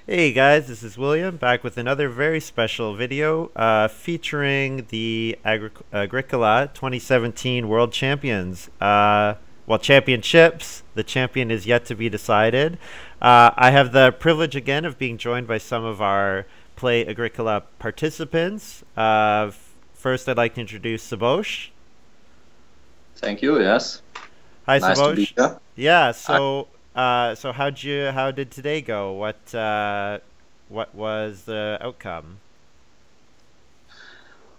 Hey guys, this is William back with another very special video featuring the Agricola 2017 World Champions. Championships. The champion is yet to be decided. I have the privilege again of being joined by some of our Play Agricola participants. First, I'd like to introduce Sebosch. Thank you. Yes. Hi, Nice to be Sebosch. here. Yeah. Hi. So how did today go? What was the outcome?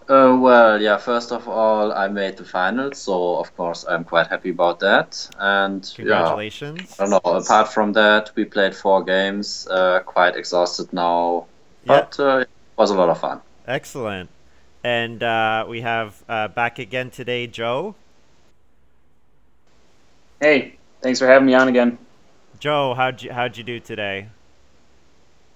Well, yeah, first of all, I made the finals, so of course I'm quite happy about that. And yeah, Congratulations. I don't know, apart from that, we played 4 games, quite exhausted now, Yep. but it was a lot of fun. Excellent. And we have back again today, Joe. Hey, thanks for having me on again. Joe, how'd you do today?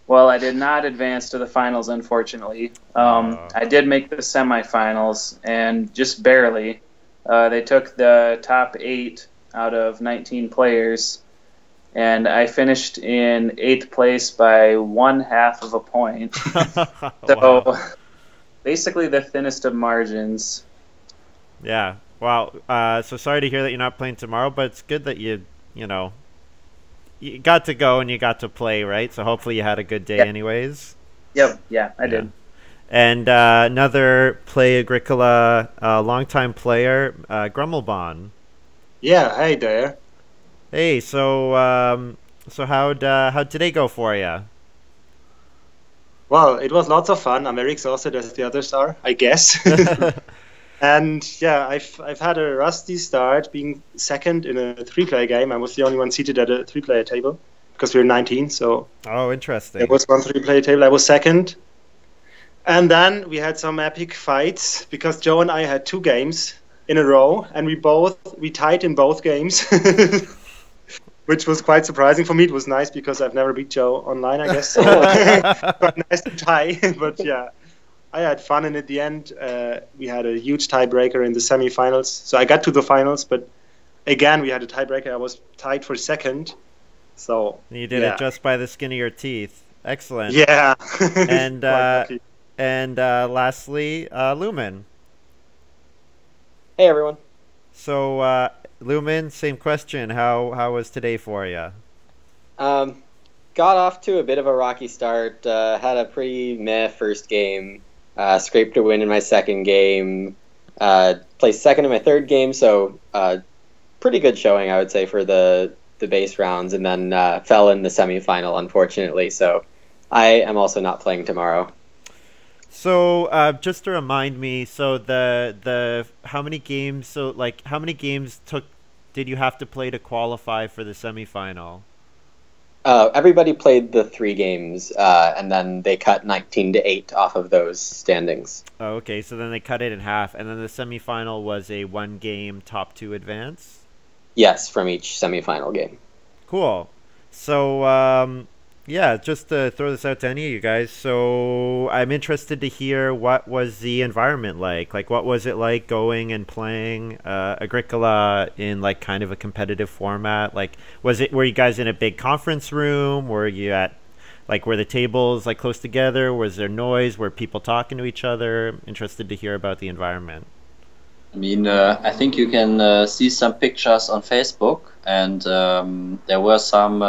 Well, I did not advance to the finals, unfortunately. I did make the semifinals, and just barely. They took the top 8 out of 19 players, and I finished in 8th place by 1/2 of a point. So Wow. basically the thinnest of margins. Yeah. Wow. So sorry to hear that you're not playing tomorrow, but it's good that you got to go and you got to play, right? So hopefully you had a good day Yep, anyways. yep, yeah, I Yeah. did. And another Play Agricola longtime player, Grummelbaun. Yeah, hey there. Hey, so how'd today go for you? Well, it was lots of fun. I'm very exhausted as the others are, I guess. And yeah, I've had a rusty start being second in a three-player game. I was the only one seated at a three-player table because we were 19, so Oh, there interesting. was one three-player table. I was second. And then we had some epic fights because Joe and I had 2 games in a row, and we tied in both games. Which was quite surprising for me. It was nice because I've never beat Joe online, I guess. So quite nice to tie. But yeah, I had fun, and at the end, we had a huge tiebreaker in the semifinals. So I got to the finals, but again, we had a tiebreaker. I was tied for second. So You did it yeah, just by the skin of your teeth. Excellent. yeah, And quite lucky. lastly, Lumin. Hey everyone. So, Lumin, same question. How was today for you? Um, Got off to a bit of a rocky start. Had a pretty meh first game. Scraped a win in my second game. Placed second in my third game, so pretty good showing, I would say, for the base rounds. And then fell in the semifinal, unfortunately. So I am also not playing tomorrow. So, just to remind me, so the how many games? So, like, how many games did you have to play to qualify for the semifinal? Everybody played the 3 games, and then they cut 19-8 off of those standings. Oh, okay. So then they cut it in half, and then the semifinal was a one-game top two advance. Yes, from each semifinal game. Cool. So, yeah, just to throw this out to any of you guys. So, I'm interested to hear what was the environment like? Like, what was it like going and playing Agricola in like kind of a competitive format? Like, were you guys in a big conference room? Were you were the tables like close together? Was there noise? Were people talking to each other? Interested to hear about the environment. I mean, I think you can see some pictures on Facebook, and there were some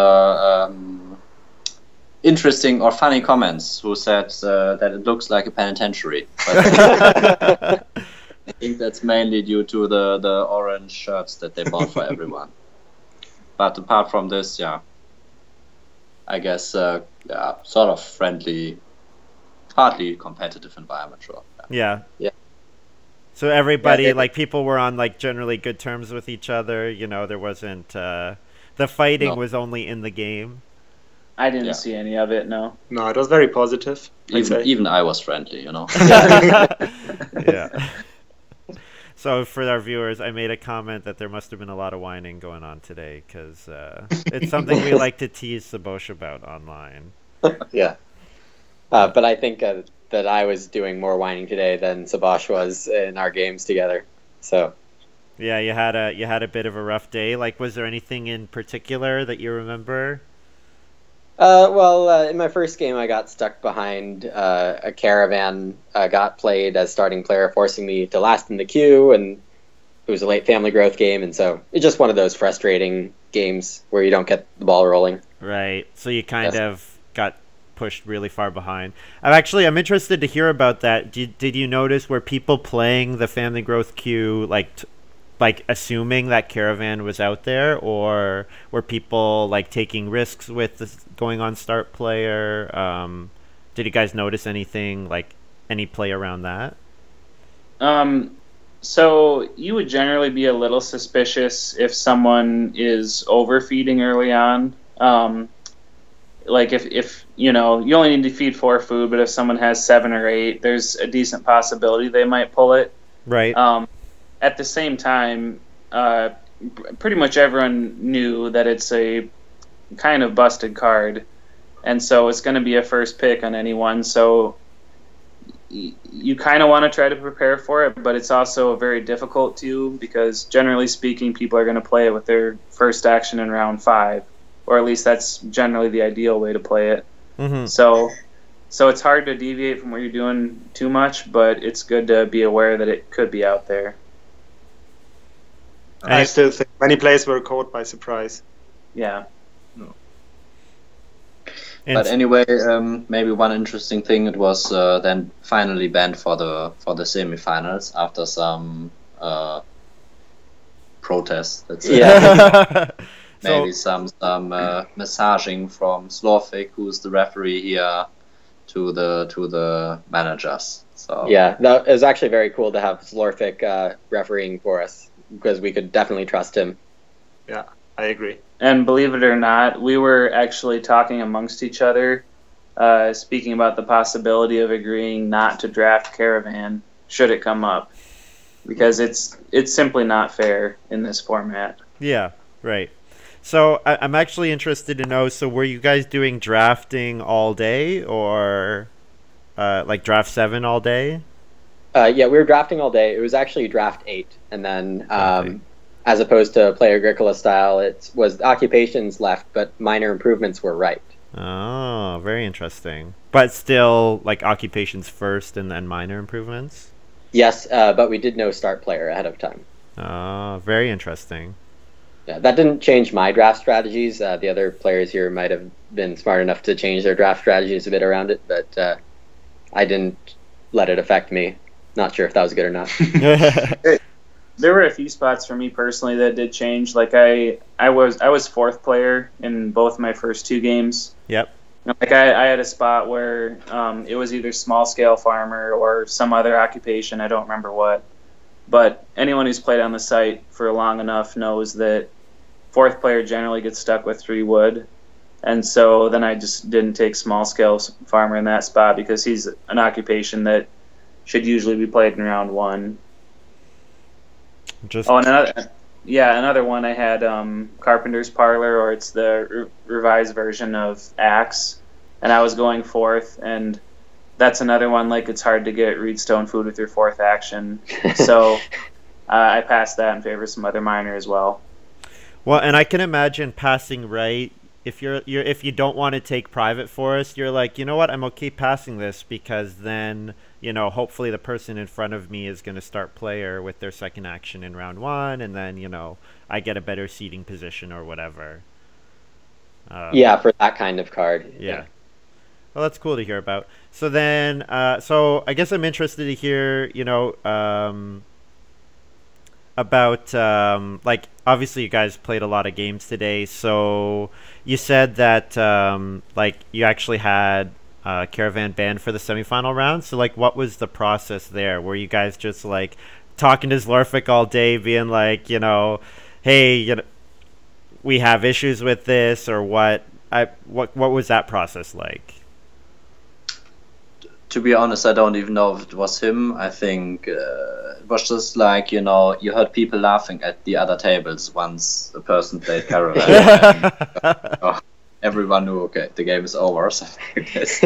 interesting or funny comments who said that it looks like a penitentiary. But I think that's mainly due to the orange shirts that they bought for everyone. But apart from this, yeah, I guess yeah, sort of friendly, hardly competitive environment, sure. Yeah. Yeah. So Yeah, everybody, like people were on like generally good terms with each other. There wasn't the fighting No, was only in the game. I didn't yeah, see any of it, no. No, it was very positive, I'd even say. even I was friendly, you know. Yeah. So for our viewers, I made a comment that there must have been a lot of whining going on today because it's something we like to tease Sebosch about online. Yeah. But I think that I was doing more whining today than Sebosch was in our games together. So Yeah, you had a bit of a rough day. Like, was there anything in particular that you remember? In my first game, I got stuck behind a caravan, got played as starting player, forcing me to last in the queue, and it was a late family growth game, and so it's just one of those frustrating games where you don't get the ball rolling. Right. So you kind of got pushed really far behind. I'm interested to hear about that. Did you notice were people playing the family growth queue like assuming that caravan was out there, or were people like taking risks with this going on start player? Did you guys notice anything, like any play around that? So you would generally be a little suspicious if someone is overfeeding early on. Like if you know, you only need to feed 4 food, but if someone has 7 or 8, there's a decent possibility they might pull it. Right. At the same time, pretty much everyone knew that it's a kind of busted card, and so it's going to be a first pick on anyone. So you kind of want to try to prepare for it, but it's also very difficult to, because generally speaking, people are going to play it with their first action in round 5, or at least that's generally the ideal way to play it. Mm-hmm. So it's hard to deviate from what you're doing too much, but it's good to be aware that it could be out there. I still think many players were caught by surprise. Yeah. But anyway, maybe one interesting thing, it was then finally banned for the semifinals after some protests. Let's say. Yeah. Maybe some massaging from Slovak, who's the referee here, to the managers. So Yeah, that is actually very cool to have Slorvik refereeing for us, because we could definitely trust him. Yeah, I agree. And believe it or not, we were actually talking amongst each other, speaking about the possibility of agreeing not to draft Caravan should it come up, because it's simply not fair in this format. Yeah, right. So I'm actually interested to know, so were you guys doing drafting all day, or like draft 7 all day? Yeah, we were drafting all day. It was actually draft 8, and then as opposed to Play-Agricola style, it was occupations left, but minor improvements were right. Oh, very interesting. But still, like occupations first and then minor improvements? Yes, but we did know start player ahead of time. Oh, very interesting. Yeah, that didn't change my draft strategies. The other players here might have been smart enough to change their draft strategies a bit around it, but I didn't let it affect me. Not sure if that was good or not. There were a few spots for me personally that did change. Like I was 4th player in both my first 2 games. Yep. Like I had a spot where it was either small scale farmer or some other occupation. I don't remember what. But anyone who's played on the site for long enough knows that 4th player generally gets stuck with 3 wood. And so then I just didn't take small scale farmer in that spot, because he's an occupation that should usually be played in round 1. Another one I had Carpenter's Parlor, or it's the revised version of Axe, and I was going 4th, and that's another one, like, it's hard to get Reedstone food with your 4th action, so I passed that in favor of some other minor as well. Well, and I can imagine passing right. If you don't want to take Private Forest, you're like, you know what, I'm okay passing this, because then, you know, hopefully the person in front of me is going to start player with their 2nd action in round 1, and then, you know, I get a better seating position or whatever. Yeah, for that kind of card. Yeah. Well, that's cool to hear about. So then, so I guess I'm interested to hear, you know, about, like, obviously you guys played a lot of games today, so you said that, like, you actually had Caravan banned for the semifinal round, so, like, what was the process there? Were you guys just, like, talking to Zlorfik all day, being like, you know, hey, you know, we have issues with this, or what? What was that process like? To be honest, I don't even know if it was him. I think it was just like, you know, you heard people laughing at the other tables once a person played Caravan. Everyone knew, okay, the game is over or something like this.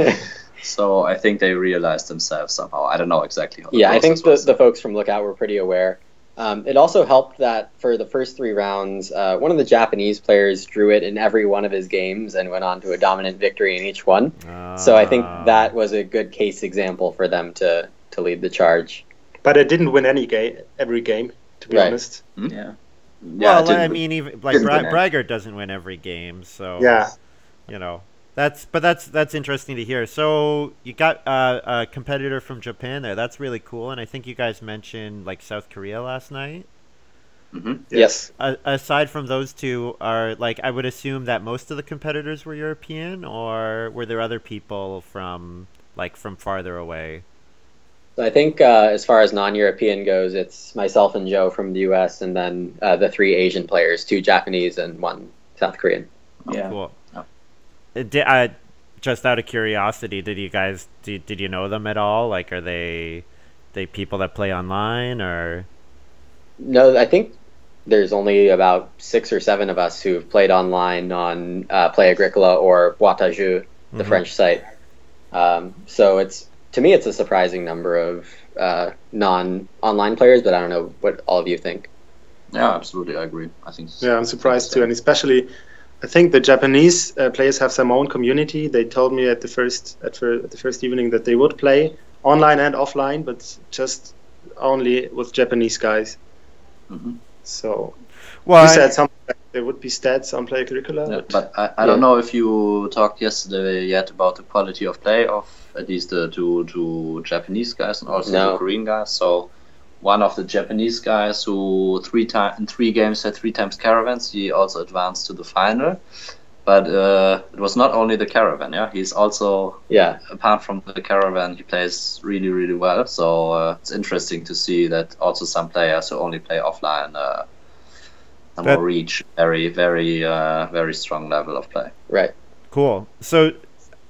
So I think they realized themselves somehow. I don't know exactly how. Yeah, I think the folks from Lookout were pretty aware. It also helped that for the first 3 rounds, one of the Japanese players drew it in every one of his games and went on to a dominant victory in each one. So I think that was a good case example for them to lead the charge. But it didn't win every game, to be honest. Yeah. Well, I mean, even like Braggart doesn't win every game, so yeah, you know, that's interesting to hear. So you got a competitor from Japan there. That's really cool, and I think you guys mentioned like South Korea last night. Yes. Aside from those two, are like I would assume that most of the competitors were European, or were there other people from farther away? So I think as far as non-European goes, it's myself and Joe from the U.S. and then the 3 Asian players, 2 Japanese and 1 South Korean. Yeah. Cool. Just out of curiosity, did you know them at all? Like, are they people that play online or? No, I think there's only about 6 or 7 of us who've played online on Play-Agricola or Boitaju, the French site. So to me, it's a surprising number of non-online players, but I don't know what all of you think. Yeah, absolutely, I agree. I think. Yeah, I'm surprised too, and especially, I think the Japanese players have their own community. They told me at the first evening that they would play online and offline, but just only with Japanese guys. So, you said something like there would be stats on Play Agricola. Yeah, but I don't know if you talked yesterday yet about the quality of play of at least the two Japanese guys and also the Korean guys. So one of the Japanese guys who in 3 games had 3 times caravans, he also advanced to the final. But it was not only the caravan, yeah. He's also apart from the caravan, he plays really, really well. So it's interesting to see that also some players who only play offline will reach very, very, very strong level of play. Right. Cool. So,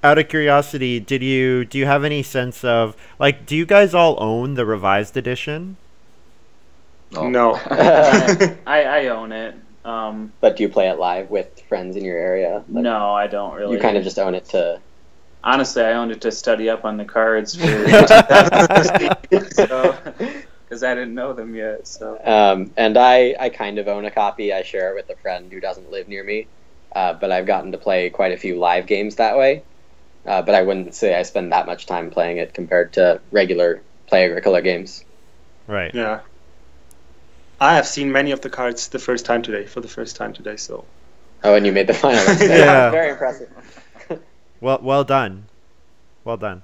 out of curiosity, do you have any sense of like, do you guys all own the revised edition? No. I own it. But do you play it live with friends in your area? Like, no, I don't really. You kind of just own it to... Honestly, I owned it to study up on the cards for 2016, because I didn't know them yet. So. And I kind of own a copy. I share it with a friend who doesn't live near me. But I've gotten to play quite a few live games that way. But I wouldn't say I spend that much time playing it compared to regular Play Agricola games. Right. Yeah. I have seen many of the cards for the first time today. So. Oh, and you made the final. Yeah. Very impressive. Well done. Well done.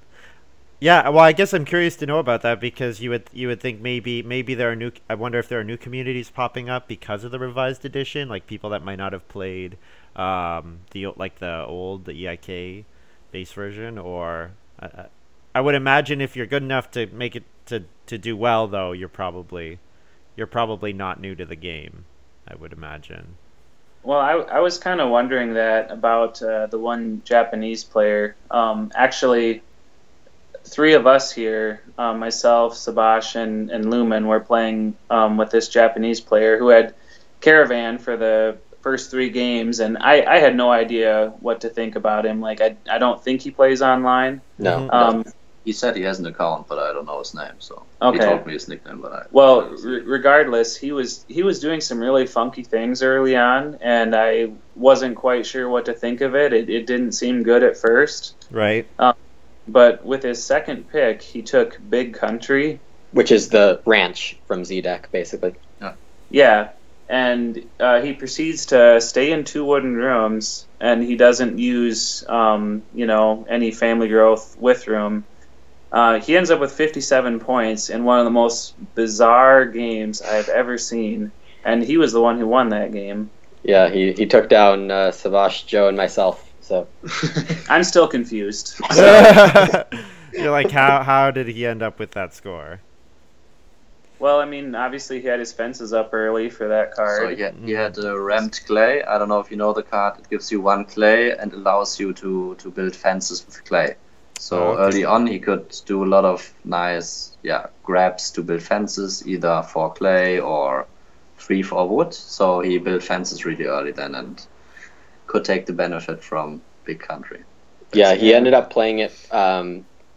Yeah, well, I guess I'm curious to know about that because you would think maybe there are new. I wonder if there are new communities popping up because of the revised edition, like people that might not have played the old EIK base version, or I would imagine if you're good enough to make it to do well, though, you're probably not new to the game, I would imagine. Well, I was kind of wondering that about the one Japanese player. Actually, 3 of us here, myself, Sebosch, and Lumin, were playing with this Japanese player who had caravan for the first 3 games, and I had no idea what to think about him. Like, I don't think he plays online. No. He said he has an account, but I don't know his name. So okay. He told me his nickname, but regardless, he was doing some really funky things early on, and I wasn't quite sure what to think of it. It didn't seem good at first. Right. But with his second pick, he took Big Country, which is the ranch from Z-Deck, basically. Yeah, and he proceeds to stay in 2 wooden rooms, and he doesn't use any family growth with room. He ends up with 57 points in one of the most bizarre games I've ever seen, and he was the one who won that game. Yeah, he took down Sebosch, Joe, and myself. So I'm still confused. You're like, how did he end up with that score? Well, I mean, obviously he had his fences up early for that card. So he had rammed clay. I don't know if you know the card. It gives you 1 clay and allows you to build fences with clay. So early on, he could do a lot of nice grabs to build fences, either for clay or 3 for wood. So he built fences really early then and could take the benefit from Big Country. Yeah, he ended up playing it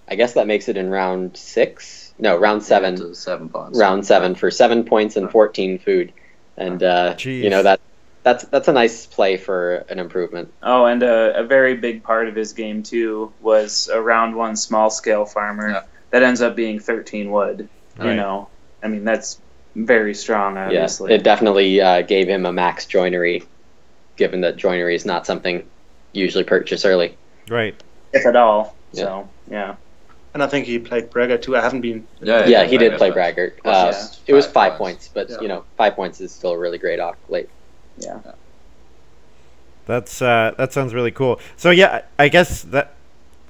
I guess that makes it in round 6. No, round 7. To 7 points. Round 7 for 7 points and 14 food. And you know, that's a nice play for an improvement. Oh, and a very big part of his game too was a round 1 small scale farmer that ends up being 13 wood. Right. You know, I mean, that's very strong, obviously. Yeah, it definitely gave him a max joinery, given that joinery is not something usually purchased early. Right. If at all. So, yeah. And I think he played Braggart too. I haven't been. Yeah, he did play Braggart. It was 5 points, but Yeah. you know, 5 points is still a really great late. Yeah. That sounds really cool. So yeah, I guess that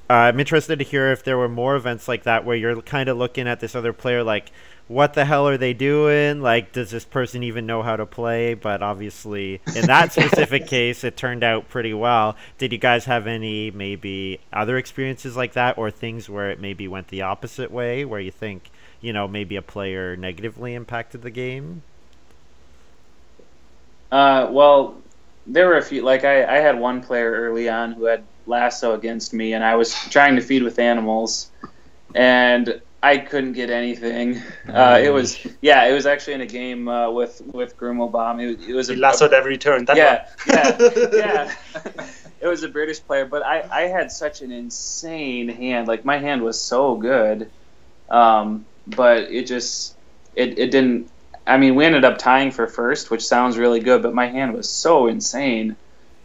I'm interested to hear if there were more events like that where you're kind of looking at this other player like, what the hell are they doing? Like, does this person even know how to play? But obviously, in that specific case, it turned out pretty well. Did you guys have any maybe other experiences like that, or things where it maybe went the opposite way, where you think, you know, maybe a player negatively impacted the game? Well, there were a few. Like, I had one player early on who had lasso against me, and I was trying to feed with animals, and I couldn't get anything. It was actually in a game with Grummelbaun. It was He lassoed every turn. Yeah. It was a British player, but I had such an insane hand. Like, my hand was so good, but it didn't. I mean, we ended up tying for first, which sounds really good, but my hand was so insane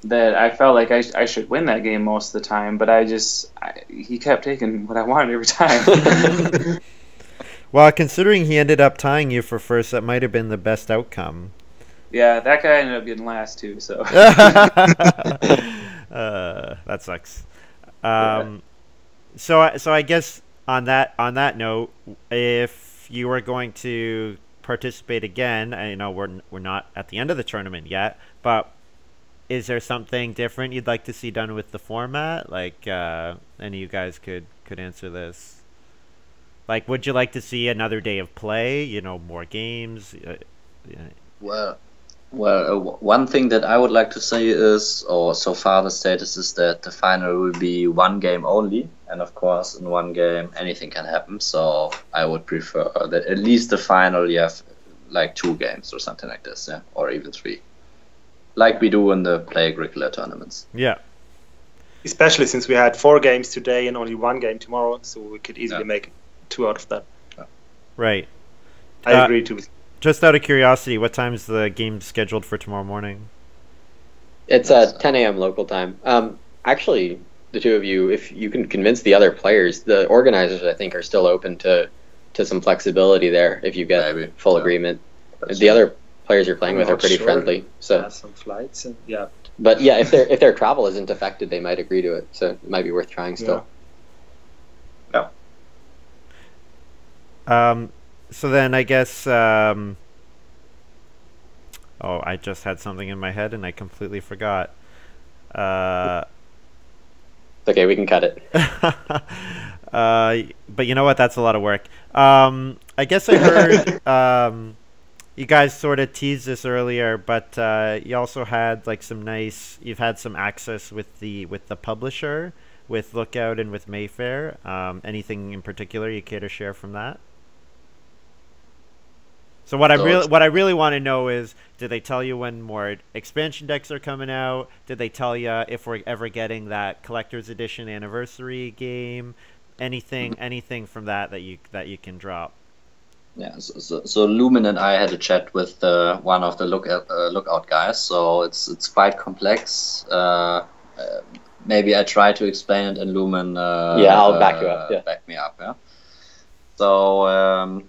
that I felt like I should win that game most of the time, but he kept taking what I wanted every time. Well, considering he ended up tying you for first, that might have been the best outcome. Yeah, that guy ended up getting last too, so. That sucks. So I guess on that note, if you were going to participate again, I know we're not at the end of the tournament yet, but is there something different you'd like to see done with the format? Like, any of you guys could answer this. Like, would you like to see another day of play? You know, more games? Well, one thing that I would like to say is, or so far the status is that the final will be one game only, and of course in one game anything can happen, so I would prefer that at least the final you have like 2 games or something like this, yeah, or even 3. Like we do in the Play-Agricola tournaments. Yeah. Especially since we had 4 games today and only 1 game tomorrow, so we could easily make 2 out of that. Right. I agree too. Just out of curiosity, what time's the game scheduled for tomorrow morning? It's at 10 a.m. local time. Actually, the two of you, if you can convince the other players, the organizers, I think, are still open to some flexibility there if you get full agreement. The other players you're playing with are pretty friendly. So some flights and But yeah, if their travel isn't affected, they might agree to it. So it might be worth trying still. So then I guess I just had something in my head and I completely forgot. It's okay, we can cut it. But you know what? That's a lot of work. I guess I heard you guys sort of teased this earlier, but you also had like you've had some access with the publisher, with Lookout and with Mayfair. Anything in particular you care to share from that? So what I really want to know is, did they tell you when more expansion decks are coming out? Did they tell you if we're ever getting that collector's edition anniversary game? Anything from that you can drop? Yeah. So Lumin and I had a chat with one of the Lookout guys. So it's quite complex. Maybe I try to explain it, and Lumin I'll back you up. Yeah. Back me up. Yeah. So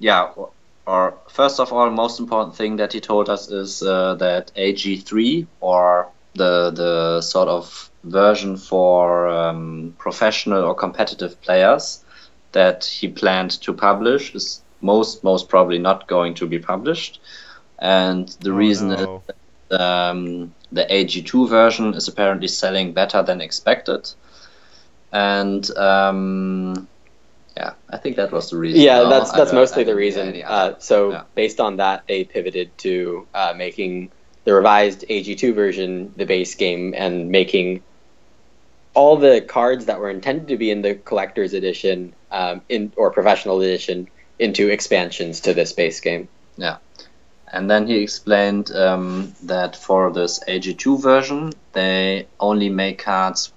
Or first of all, most important thing that he told us is that AG3, or the sort of version for professional or competitive players that he planned to publish, is most probably not going to be published. And the reason is that, the AG2 version is apparently selling better than expected. And I think that was the reason. Yeah, that's mostly the reason. Based on that, they pivoted to making the revised AG2 version the base game, and making all the cards that were intended to be in the collector's edition or professional edition into expansions to this base game. Yeah. And then he explained that for this AG2 version, they only make cards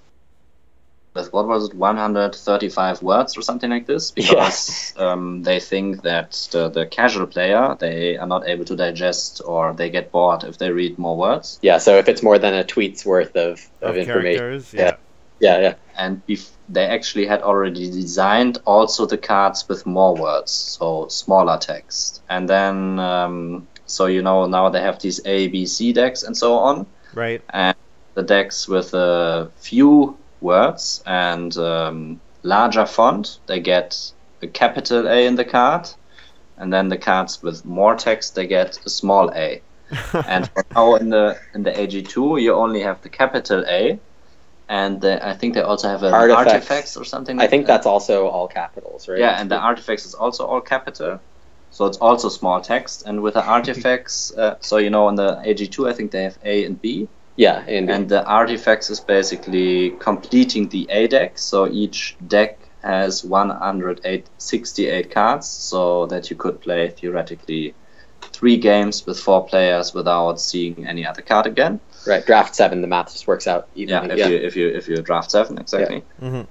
with, what was it, 135 words or something like this, because they think that the casual player, they are not able to digest, or they get bored if they read more words. Yeah, so if it's more than a tweet's worth of information. Yeah. And they actually had already designed also the cards with more words, so smaller text. And then, so now they have these A, B, C decks and so on. Right. And the decks with a few words and larger font, they get a capital A in the card, and then the cards with more text, they get a small a. And for now in the AG2, you only have the capital A, and I think they also have an artifacts or something like that. I think that's also all capitals, right? Yeah, and the artifacts is also all capital, so it's also small text. And with the artifacts, so in the AG2, I think they have A and B. Yeah, and the artifacts is basically completing the A deck. So each deck has 168 cards, so that you could play theoretically 3 games with 4 players without seeing any other card again. Right, draft 7, the math just works out evenly. Yeah, if you draft 7, exactly. Yeah. Mm-hmm.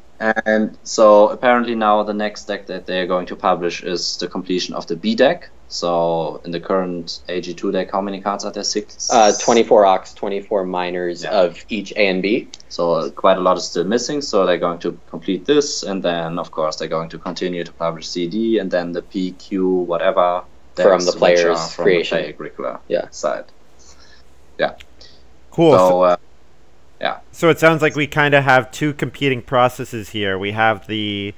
And so apparently now the next deck that they're going to publish is the completion of the B deck. So in the current AG2 deck, how many cards are there? 6? 24 Ox, 24 minors of each A and B. So quite a lot is still missing. So they're going to complete this, and then of course they're going to continue to publish CD, and then the PQ whatever from the player's creation. The Play-agricola side. Yeah. Cool. So, So it sounds like we kind of have 2 competing processes here. We have the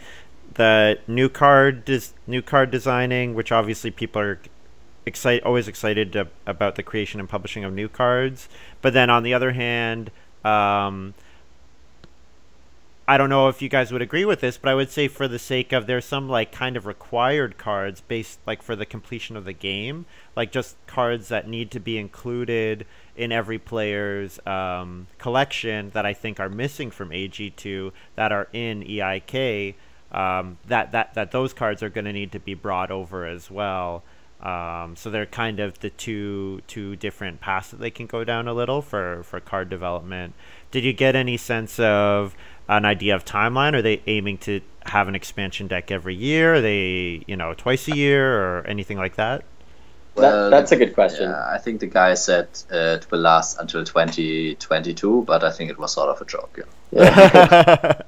new card designing, which obviously people are always excited about the creation and publishing of new cards. But then on the other hand, I don't know if you guys would agree with this, but I would say for the sake of, there's some like kind of required cards based like for the completion of the game, like just cards that need to be included in every player's collection that I think are missing from AG2 that are in EIK. That those cards are going to need to be brought over as well. So they're kind of the two different paths that they can go down a little for card development. Did you get any sense of an idea of timeline? Are they aiming to have an expansion deck every year? Are they, twice a year or anything like that? Well, that's a good question. Yeah, I think the guy said it will last until 2022, but I think it was sort of a joke. Yeah.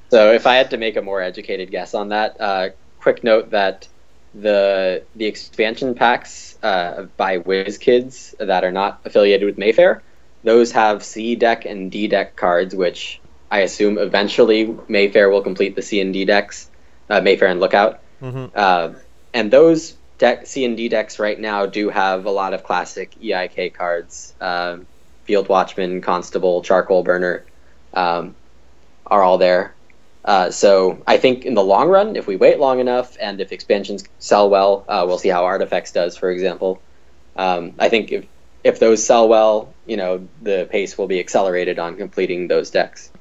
So if I had to make a more educated guess on that, quick note that the expansion packs by WizKids that are not affiliated with Mayfair, those have C deck and D deck cards, which I assume eventually Mayfair will complete the C and D decks, Mayfair and Lookout. Mm-hmm. And those C and D decks right now do have a lot of classic EIK cards. Field Watchman, Constable, Charcoal Burner are all there. So I think in the long run, if we wait long enough and if expansions sell well, we'll see how Artifacts does, for example. I think if those sell well, the pace will be accelerated on completing those decks.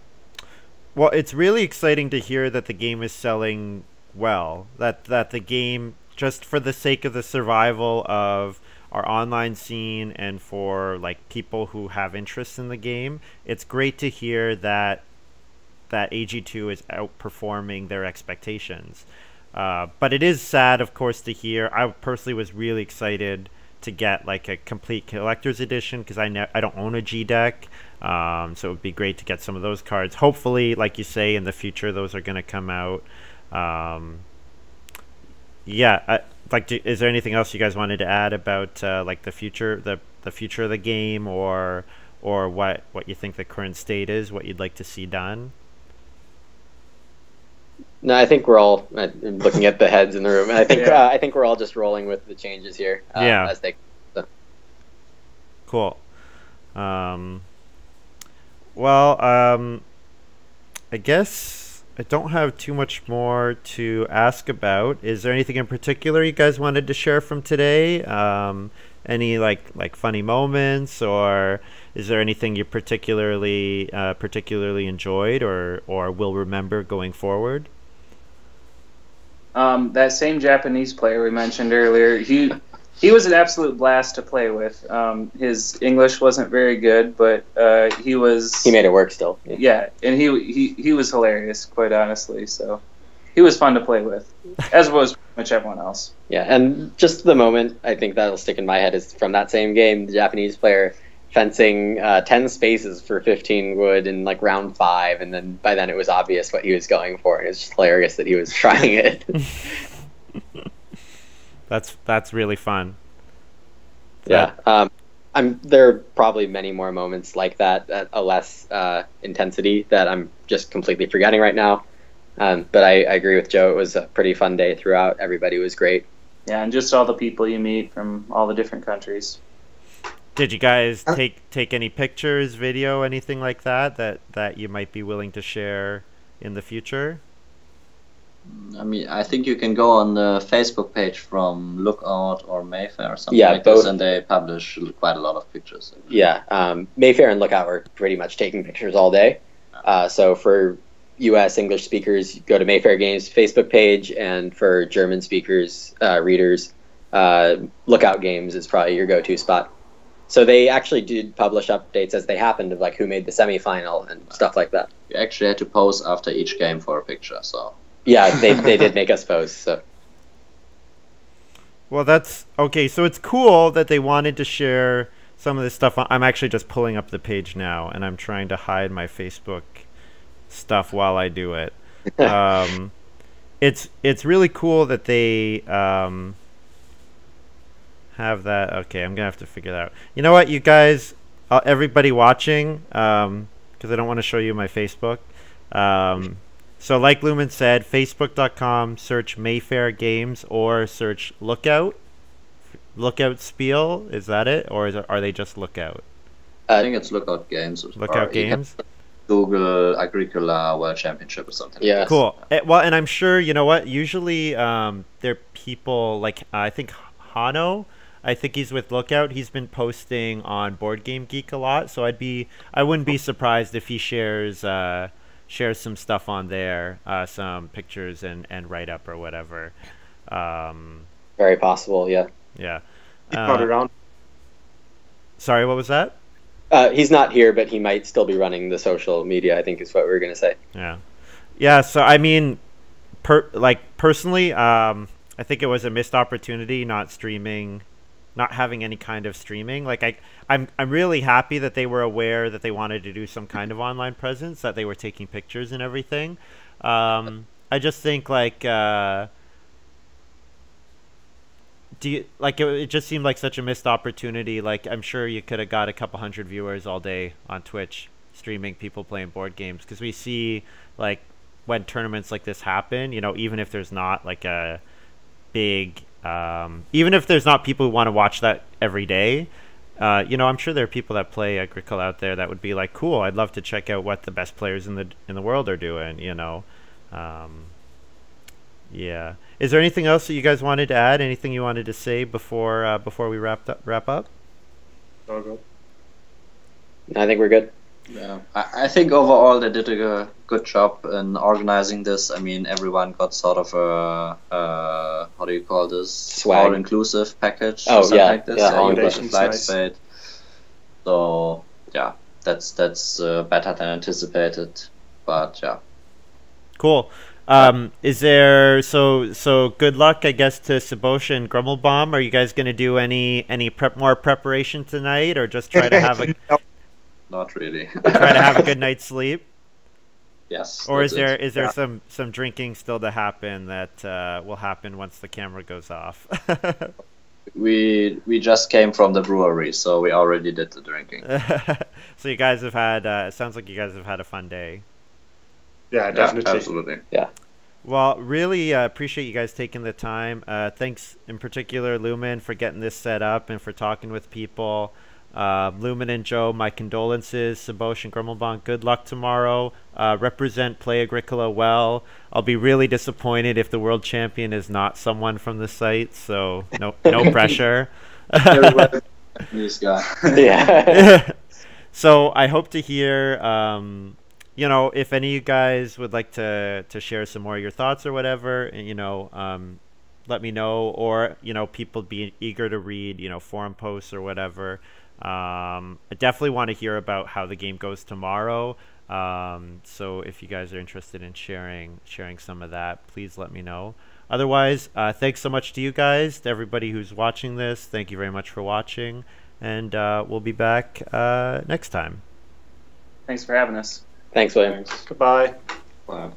Well, it's really exciting to hear that the game is selling well, that the game, just for the sake of the survival of our online scene and for like people who have interest in the game, it's great to hear that AG2 is outperforming their expectations. But it is sad, of course, to hear. I personally was really excited to get like a complete collector's edition because I don't own a G deck, so it would be great to get some of those cards. Hopefully, like you say, in the future those are going to come out. Is there anything else you guys wanted to add about like the future of the game, or what you think the current state is, what you'd like to see done? No, I think we're all looking at the heads in the room. And I think we're all just rolling with the changes here. As they. So. Cool. I guess I don't have too much more to ask about. Is there anything in particular you guys wanted to share from today? Any like funny moments, or is there anything you particularly enjoyed or will remember going forward? That same Japanese player we mentioned earlier, he was an absolute blast to play with. His English wasn't very good, but he made it work still. Yeah, and he was hilarious, quite honestly. So he was fun to play with, as was pretty much everyone else. Yeah, and just the moment I think that'll stick in my head is from that same game, the Japanese player fencing 10 spaces for 15 wood in like round 5, and then by then it was obvious what he was going for, and it's just hilarious that he was trying it. That's really fun. Yeah, there are probably many more moments like that at a less intensity that I'm just completely forgetting right now. But I agree with Joe. It was a pretty fun day throughout. Everybody was great. Yeah, and just all the people you meet from all the different countries. Did you guys take any pictures, video, anything like that you might be willing to share in the future? I mean, I think you can go on the Facebook page from Lookout or Mayfair or something like both. this, and they publish quite a lot of pictures. Yeah, Mayfair and Lookout were pretty much taking pictures all day. So for U.S. English speakers, go to Mayfair Games Facebook page, and for German speakers, readers, Lookout Games is probably your go-to spot. So they actually did publish updates as they happened of like who made the semifinal and stuff like that. You actually had to pose after each game for a picture, so... Yeah, they did make us pose, so... Well, that's... Okay, so it's cool that they wanted to share some of this stuff. I'm actually just pulling up the page now, and I'm trying to hide my Facebook stuff while I do it. It's really cool that they... have that. Okay, I'm gonna have to figure that out. You know what, you guys, everybody watching, because I don't want to show you my Facebook. So like Lumin said, facebook.com, search Mayfair Games or search Lookout Spiel. Is that it, or are they just Lookout? I think it's Lookout Games. Lookout Games. Google Agricola World Championship or something. Yeah, like cool. Well, and I'm sure you know what. Usually, there are people like I think Hano. I think he's with Lookout. He's been posting on Board Game Geek a lot, so I wouldn't be surprised if he shares some stuff on there, some pictures and write up or whatever. Very possible, yeah. Yeah. He's not around. Sorry, what was that? He's not here, but he might still be running the social media, I think is what we were going to say. Yeah. Yeah, so I mean, personally, I think it was a missed opportunity not having any kind of streaming. Like I'm really happy that they were aware that they wanted to do some kind of online presence, that they were taking pictures and everything. I just think like it just seemed like such a missed opportunity. Like I'm sure you could have got a couple hundred viewers all day on Twitch streaming people playing board games, because we see like when tournaments like this happen, you know, even if there's not like a big even if there's not people who want to watch that every day, you know, I'm sure there are people that play Agricola out there that would be like, cool, I'd love to check out what the best players in the world are doing, you know. Yeah. Is there anything else that you guys wanted to add? Anything you wanted to say before we wrap up? All good. I think we're good. Yeah, I think overall they did a good job in organizing this. I mean, everyone got sort of a how do you call this? Swag. All-inclusive package. Oh, or something yeah, like this. yeah, You got accommodations, the flights nice. paid. So yeah, that's better than anticipated. But yeah. Cool. Is there so good luck, I guess, to Sebosch and Grummelbaun. Are you guys going to do any more preparation tonight, or just try to have a Not really. try to have a good night's sleep? Yes. Or is that's there it. some drinking still to happen that will happen once the camera goes off? We just came from the brewery, so we already did the drinking. So you guys have had it sounds like you guys have had a fun day. Yeah, definitely. Yeah, absolutely. Yeah. Well, really appreciate you guys taking the time. Thanks in particular, Lumin, for getting this set up and for talking with people. Lumin and Joe, my condolences. Sebosch and Grummelbaun, good luck tomorrow. Represent Play Agricola well. I'll be really disappointed if the world champion is not someone from the site, so no pressure. This guy. Yeah. So I hope to hear you know, if any of you guys would like to share some more of your thoughts or whatever, you know, let me know. Or, you know, people be eager to read, you know, forum posts or whatever. I definitely want to hear about how the game goes tomorrow. So if you guys are interested in sharing some of that, please let me know. Otherwise, thanks so much to you guys, to everybody who's watching this. Thank you very much for watching, and we'll be back next time. Thanks for having us. Thanks, William. Goodbye. Wow.